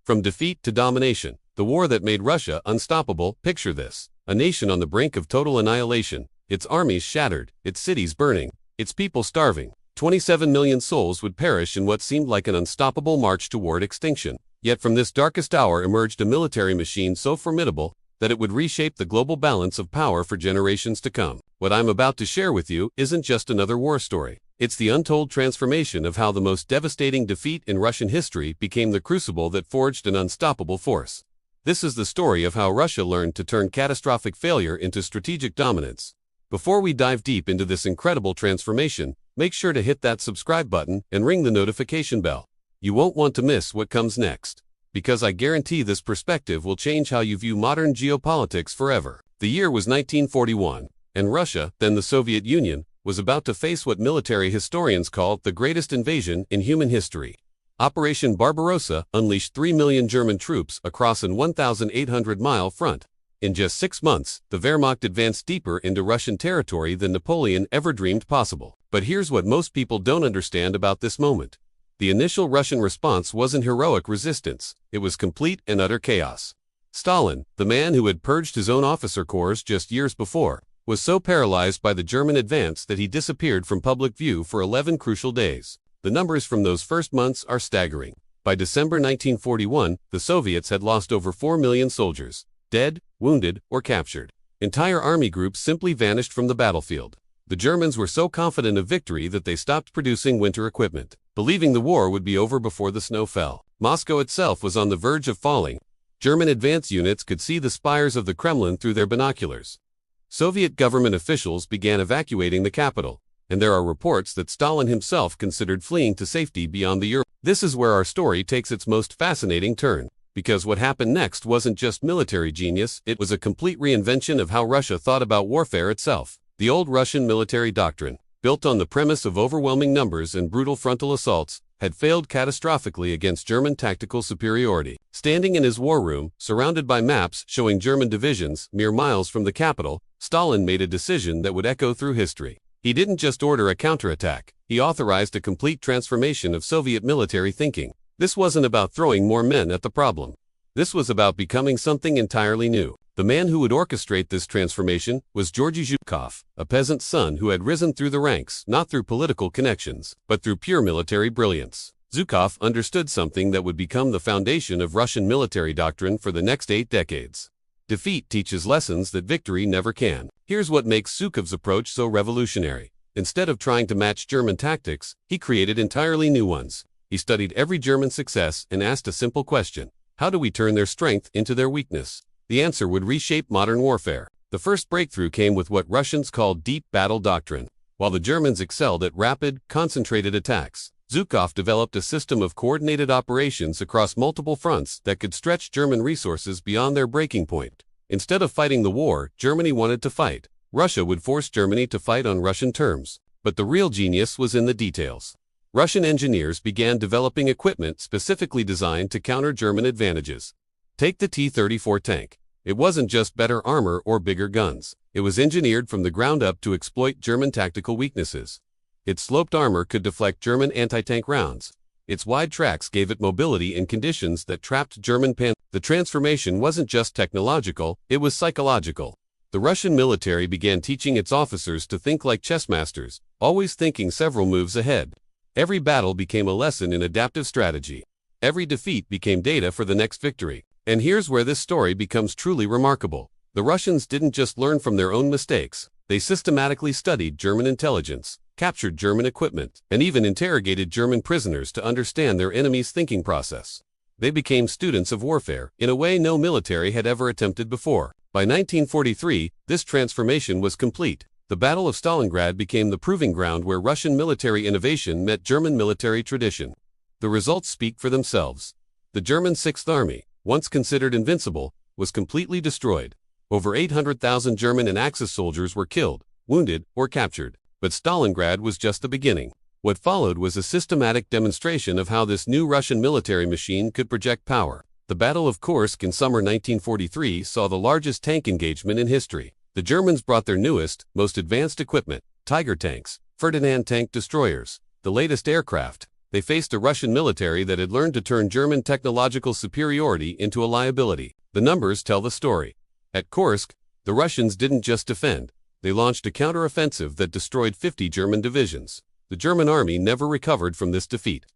From defeat to domination, the war that made Russia unstoppable. Picture this: a nation on the brink of total annihilation, its armies shattered, its cities burning, its people starving. 27 million souls would perish in what seemed like an unstoppable march toward extinction. Yet from this darkest hour emerged a military machine so formidable that it would reshape the global balance of power for generations to come. What I'm about to share with you isn't just another war story. It's the untold transformation of how the most devastating defeat in Russian history became the crucible that forged an unstoppable force. This is the story of how Russia learned to turn catastrophic failure into strategic dominance. Before we dive deep into this incredible transformation, make sure to hit that subscribe button and ring the notification bell. You won't want to miss what comes next, because I guarantee this perspective will change how you view modern geopolitics forever. The year was 1941, and Russia, then the Soviet Union, was about to face what military historians call the greatest invasion in human history. Operation Barbarossa unleashed 3 million German troops across an 1,800-mile front. In just 6 months, the Wehrmacht advanced deeper into Russian territory than Napoleon ever dreamed possible. But here's what most people don't understand about this moment. The initial Russian response wasn't heroic resistance, it was complete and utter chaos. Stalin, the man who had purged his own officer corps just years before, was so paralyzed by the German advance that he disappeared from public view for 11 crucial days. The numbers from those first months are staggering. By December 1941, the Soviets had lost over 4 million soldiers, dead, wounded, or captured. Entire army groups simply vanished from the battlefield. The Germans were so confident of victory that they stopped producing winter equipment, believing the war would be over before the snow fell. Moscow itself was on the verge of falling. German advance units could see the spires of the Kremlin through their binoculars. Soviet government officials began evacuating the capital, and there are reports that Stalin himself considered fleeing to safety beyond the Urals. This is where our story takes its most fascinating turn, because what happened next wasn't just military genius, it was a complete reinvention of how Russia thought about warfare itself. The old Russian military doctrine, built on the premise of overwhelming numbers and brutal frontal assaults, had failed catastrophically against German tactical superiority. Standing in his war room, surrounded by maps showing German divisions mere miles from the capital, Stalin made a decision that would echo through history. He didn't just order a counterattack, he authorized a complete transformation of Soviet military thinking. This wasn't about throwing more men at the problem. This was about becoming something entirely new. The man who would orchestrate this transformation was Georgy Zhukov, a peasant's son who had risen through the ranks not through political connections, but through pure military brilliance. Zhukov understood something that would become the foundation of Russian military doctrine for the next 8 decades. Defeat teaches lessons that victory never can. Here's what makes Zhukov's approach so revolutionary. Instead of trying to match German tactics, he created entirely new ones. He studied every German success and asked a simple question: how do we turn their strength into their weakness? The answer would reshape modern warfare. The first breakthrough came with what Russians called deep battle doctrine. While the Germans excelled at rapid, concentrated attacks, Zhukov developed a system of coordinated operations across multiple fronts that could stretch German resources beyond their breaking point. Instead of fighting the war Germany wanted to fight, Russia would force Germany to fight on Russian terms. But the real genius was in the details. Russian engineers began developing equipment specifically designed to counter German advantages. Take the T-34 tank. It wasn't just better armor or bigger guns. It was engineered from the ground up to exploit German tactical weaknesses. Its sloped armor could deflect German anti-tank rounds. Its wide tracks gave it mobility in conditions that trapped German panzers. The transformation wasn't just technological, it was psychological. The Russian military began teaching its officers to think like chess masters, always thinking several moves ahead. Every battle became a lesson in adaptive strategy. Every defeat became data for the next victory. And here's where this story becomes truly remarkable. The Russians didn't just learn from their own mistakes, they systematically studied German intelligence, captured German equipment, and even interrogated German prisoners to understand their enemy's thinking process. They became students of warfare in a way no military had ever attempted before. By 1943, this transformation was complete. The Battle of Stalingrad became the proving ground where Russian military innovation met German military tradition. The results speak for themselves. The German Sixth Army, once considered invincible, was completely destroyed. Over 800,000 German and Axis soldiers were killed, wounded, or captured. But Stalingrad was just the beginning. What followed was a systematic demonstration of how this new Russian military machine could project power. The Battle of Kursk in summer 1943 saw the largest tank engagement in history. The Germans brought their newest, most advanced equipment, Tiger tanks, Ferdinand tank destroyers, the latest aircraft, They faced a Russian military that had learned to turn German technological superiority into a liability. The numbers tell the story. At Kursk, the Russians didn't just defend. They launched a counter-offensive that destroyed 50 German divisions. The German army never recovered from this defeat.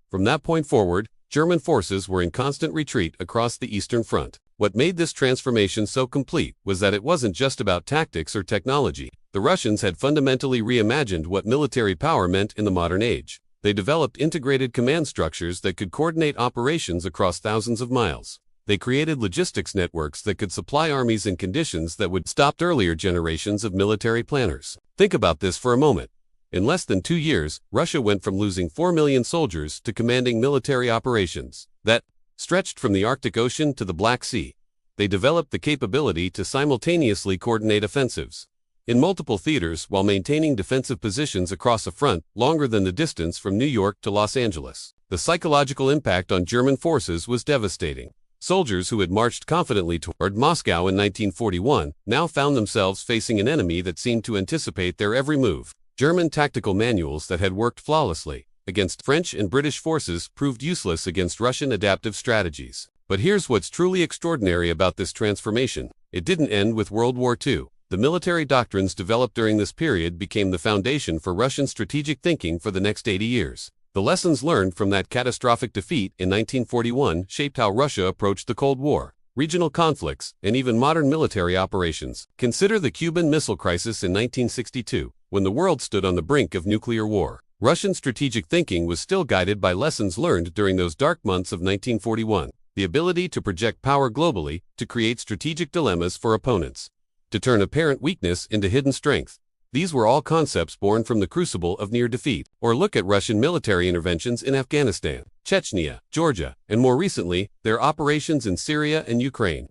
From that point forward, German forces were in constant retreat across the Eastern Front. What made this transformation so complete was that it wasn't just about tactics or technology. The Russians had fundamentally reimagined what military power meant in the modern age. They developed integrated command structures that could coordinate operations across thousands of miles. They created logistics networks that could supply armies in conditions that would stop earlier generations of military planners. Think about this for a moment. In less than 2 years, Russia went from losing 4 million soldiers to commanding military operations that stretched from the Arctic Ocean to the Black Sea. They developed the capability to simultaneously coordinate offensives in multiple theaters while maintaining defensive positions across a front longer than the distance from New York to Los Angeles. The psychological impact on German forces was devastating. Soldiers who had marched confidently toward Moscow in 1941 now found themselves facing an enemy that seemed to anticipate their every move. German tactical manuals that had worked flawlessly against French and British forces proved useless against Russian adaptive strategies. But here's what's truly extraordinary about this transformation. It didn't end with World War II. The military doctrines developed during this period became the foundation for Russian strategic thinking for the next 80 years. The lessons learned from that catastrophic defeat in 1941 shaped how Russia approached the Cold War, regional conflicts, and even modern military operations. Consider the Cuban Missile Crisis in 1962, when the world stood on the brink of nuclear war. Russian strategic thinking was still guided by lessons learned during those dark months of 1941. The ability to project power globally, to create strategic dilemmas for opponents, to turn apparent weakness into hidden strength. These were all concepts born from the crucible of near defeat. Or look at Russian military interventions in Afghanistan, Chechnya, Georgia, and more recently, their operations in Syria and Ukraine.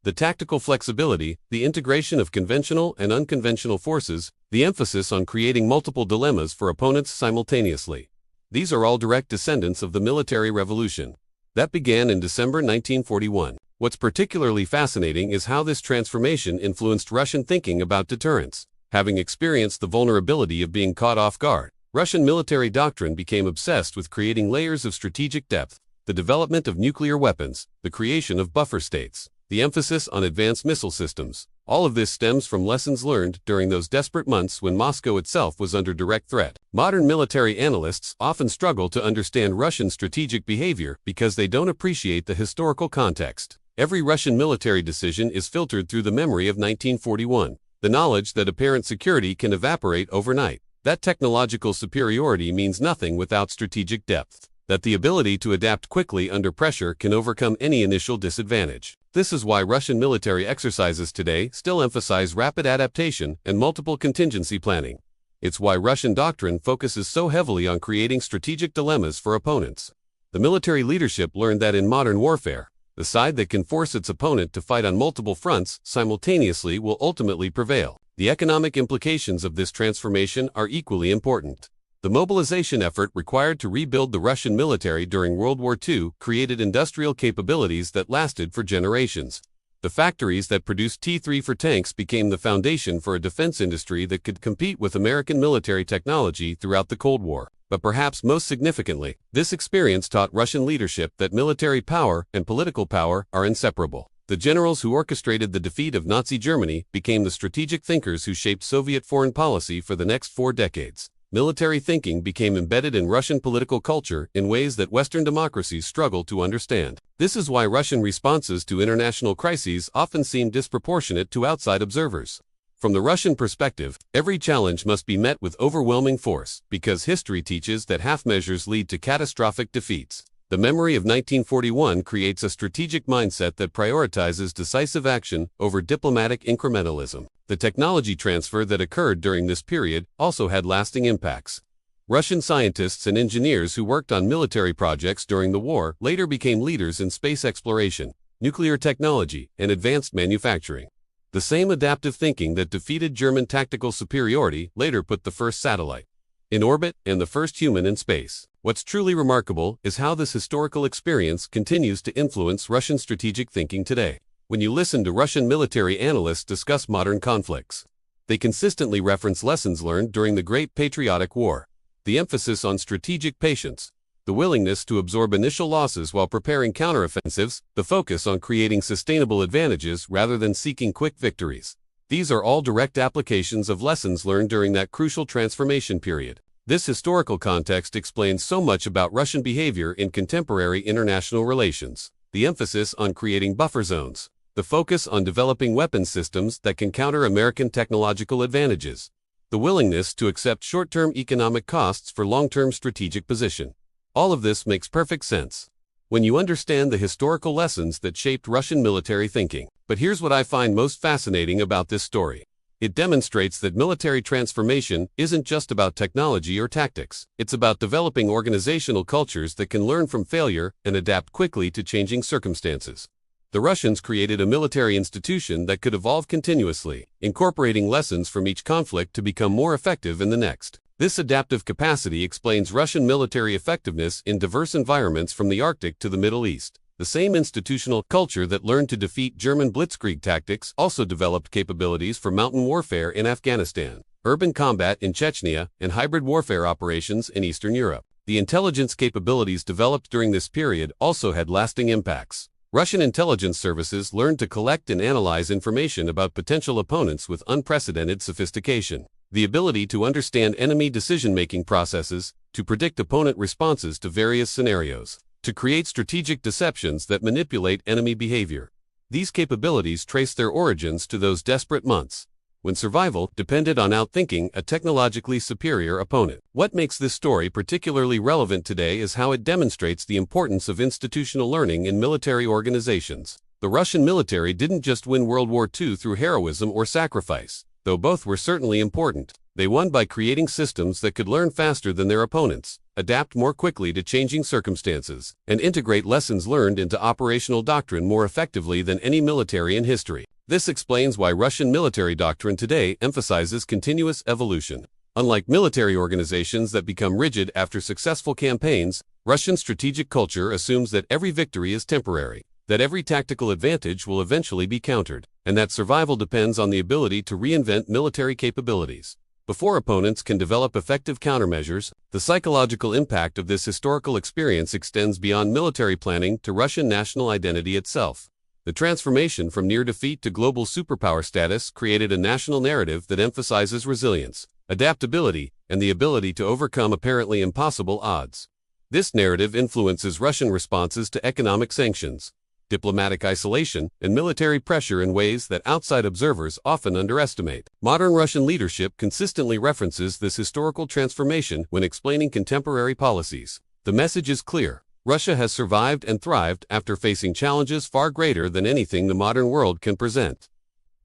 The tactical flexibility, the integration of conventional and unconventional forces, the emphasis on creating multiple dilemmas for opponents simultaneously. These are all direct descendants of the military revolution that began in December 1941. What's particularly fascinating is how this transformation influenced Russian thinking about deterrence. Having experienced the vulnerability of being caught off guard, Russian military doctrine became obsessed with creating layers of strategic depth, the development of nuclear weapons, the creation of buffer states, the emphasis on advanced missile systems. All of this stems from lessons learned during those desperate months when Moscow itself was under direct threat. Modern military analysts often struggle to understand Russian strategic behavior because they don't appreciate the historical context. Every Russian military decision is filtered through the memory of 1941. The knowledge that apparent security can evaporate overnight, that technological superiority means nothing without strategic depth, that the ability to adapt quickly under pressure can overcome any initial disadvantage. This is why Russian military exercises today still emphasize rapid adaptation and multiple contingency planning. It's why Russian doctrine focuses so heavily on creating strategic dilemmas for opponents. The military leadership learned that in modern warfare, the side that can force its opponent to fight on multiple fronts simultaneously will ultimately prevail. The economic implications of this transformation are equally important. The mobilization effort required to rebuild the Russian military during World War II created industrial capabilities that lasted for generations. The factories that produced T-3 for tanks became the foundation for a defense industry that could compete with American military technology throughout the Cold War. But perhaps most significantly, this experience taught Russian leadership that military power and political power are inseparable. The generals who orchestrated the defeat of Nazi Germany became the strategic thinkers who shaped Soviet foreign policy for the next 4 decades. Military thinking became embedded in Russian political culture in ways that Western democracies struggle to understand. This is why Russian responses to international crises often seem disproportionate to outside observers. From the Russian perspective, every challenge must be met with overwhelming force, because history teaches that half measures lead to catastrophic defeats. The memory of 1941 creates a strategic mindset that prioritizes decisive action over diplomatic incrementalism. The technology transfer that occurred during this period also had lasting impacts. Russian scientists and engineers who worked on military projects during the war later became leaders in space exploration, nuclear technology, and advanced manufacturing. The same adaptive thinking that defeated German tactical superiority later put the first satellite in orbit and the first human in space. What's truly remarkable is how this historical experience continues to influence Russian strategic thinking today. When you listen to Russian military analysts discuss modern conflicts, they consistently reference lessons learned during the Great Patriotic War. The emphasis on strategic patience, the willingness to absorb initial losses while preparing counteroffensives, the focus on creating sustainable advantages rather than seeking quick victories. These are all direct applications of lessons learned during that crucial transformation period. This historical context explains so much about Russian behavior in contemporary international relations. The emphasis on creating buffer zones, the focus on developing weapons systems that can counter American technological advantages, the willingness to accept short-term economic costs for long-term strategic position. All of this makes perfect sense when you understand the historical lessons that shaped Russian military thinking. But here's what I find most fascinating about this story. It demonstrates that military transformation isn't just about technology or tactics. It's about developing organizational cultures that can learn from failure and adapt quickly to changing circumstances. The Russians created a military institution that could evolve continuously, incorporating lessons from each conflict to become more effective in the next. This adaptive capacity explains Russian military effectiveness in diverse environments from the Arctic to the Middle East. The same institutional culture that learned to defeat German blitzkrieg tactics also developed capabilities for mountain warfare in Afghanistan, urban combat in Chechnya, and hybrid warfare operations in Eastern Europe. The intelligence capabilities developed during this period also had lasting impacts. Russian intelligence services learned to collect and analyze information about potential opponents with unprecedented sophistication. The ability to understand enemy decision-making processes, to predict opponent responses to various scenarios, to create strategic deceptions that manipulate enemy behavior. These capabilities trace their origins to those desperate months when survival depended on outthinking a technologically superior opponent. What makes this story particularly relevant today is how it demonstrates the importance of institutional learning in military organizations. The Russian military didn't just win World War II through heroism or sacrifice, though both were certainly important. They won by creating systems that could learn faster than their opponents, adapt more quickly to changing circumstances, and integrate lessons learned into operational doctrine more effectively than any military in history. This explains why Russian military doctrine today emphasizes continuous evolution. Unlike military organizations that become rigid after successful campaigns, Russian strategic culture assumes that every victory is temporary, that every tactical advantage will eventually be countered, and that survival depends on the ability to reinvent military capabilities. Before opponents can develop effective countermeasures, the psychological impact of this historical experience extends beyond military planning to Russian national identity itself. The transformation from near defeat to global superpower status created a national narrative that emphasizes resilience, adaptability, and the ability to overcome apparently impossible odds. This narrative influences Russian responses to economic sanctions, diplomatic isolation, and military pressure in ways that outside observers often underestimate. Modern Russian leadership consistently references this historical transformation when explaining contemporary policies. The message is clear. Russia has survived and thrived after facing challenges far greater than anything the modern world can present.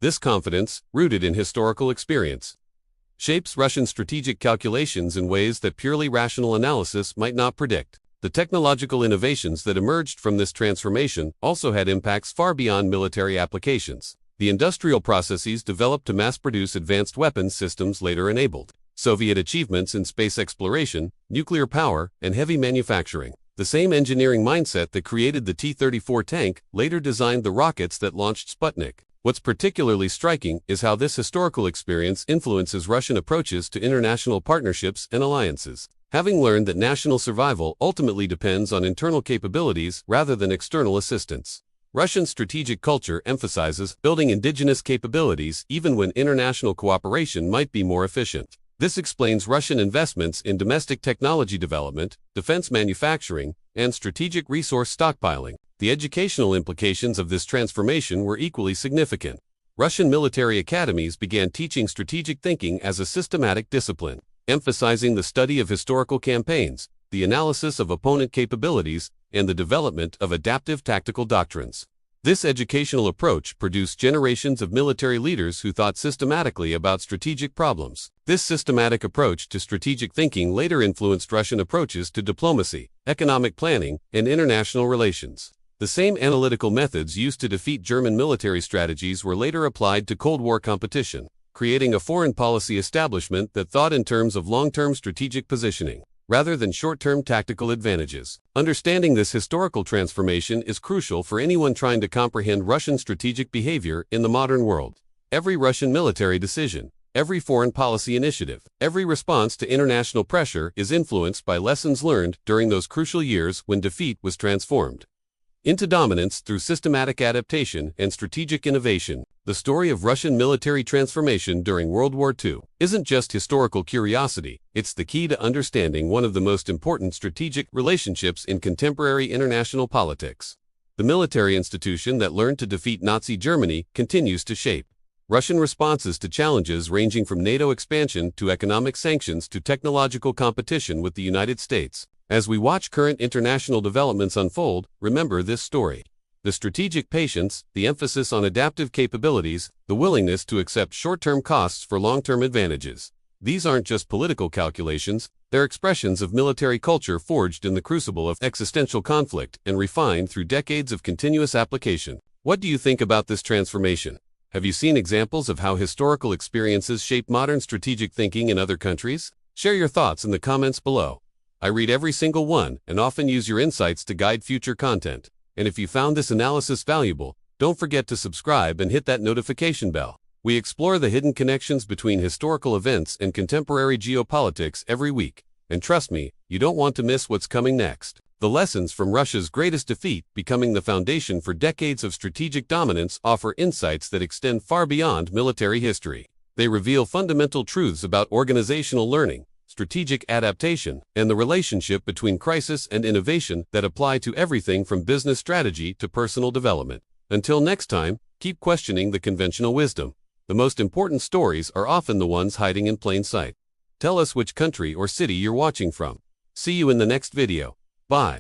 This confidence, rooted in historical experience, shapes Russian strategic calculations in ways that purely rational analysis might not predict. The technological innovations that emerged from this transformation also had impacts far beyond military applications. The industrial processes developed to mass-produce advanced weapons systems later enabled Soviet achievements in space exploration, nuclear power, and heavy manufacturing. The same engineering mindset that created the T-34 tank later designed the rockets that launched Sputnik. What's particularly striking is how this historical experience influences Russian approaches to international partnerships and alliances. Having learned that national survival ultimately depends on internal capabilities rather than external assistance, Russian strategic culture emphasizes building indigenous capabilities even when international cooperation might be more efficient. This explains Russian investments in domestic technology development, defense manufacturing, and strategic resource stockpiling. The educational implications of this transformation were equally significant. Russian military academies began teaching strategic thinking as a systematic discipline, emphasizing the study of historical campaigns, the analysis of opponent capabilities, and the development of adaptive tactical doctrines. This educational approach produced generations of military leaders who thought systematically about strategic problems. This systematic approach to strategic thinking later influenced Russian approaches to diplomacy, economic planning, and international relations. The same analytical methods used to defeat German military strategies were later applied to Cold War competition, creating a foreign policy establishment that thought in terms of long-term strategic positioning, rather than short-term tactical advantages. Understanding this historical transformation is crucial for anyone trying to comprehend Russian strategic behavior in the modern world. Every Russian military decision, Every foreign policy initiative, every response to international pressure is influenced by lessons learned during those crucial years when defeat was transformed into dominance through systematic adaptation and strategic innovation. The story of Russian military transformation during World War II isn't just historical curiosity, it's the key to understanding one of the most important strategic relationships in contemporary international politics. The military institution that learned to defeat Nazi Germany continues to shape Russian responses to challenges ranging from NATO expansion to economic sanctions to technological competition with the United States. As we watch current international developments unfold, remember this story. The strategic patience, the emphasis on adaptive capabilities, the willingness to accept short-term costs for long-term advantages. These aren't just political calculations, they're expressions of military culture forged in the crucible of existential conflict and refined through decades of continuous application. What do you think about this transformation? Have you seen examples of how historical experiences shape modern strategic thinking in other countries? Share your thoughts in the comments below. I read every single one and often use your insights to guide future content. And if you found this analysis valuable, don't forget to subscribe and hit that notification bell. We explore the hidden connections between historical events and contemporary geopolitics every week. And trust me, you don't want to miss what's coming next. The lessons from Russia's greatest defeat becoming the foundation for decades of strategic dominance offer insights that extend far beyond military history. They reveal fundamental truths about organizational learning, strategic adaptation, and the relationship between crisis and innovation that apply to everything from business strategy to personal development. Until next time, keep questioning the conventional wisdom. The most important stories are often the ones hiding in plain sight. Tell us which country or city you're watching from. See you in the next video. Bye.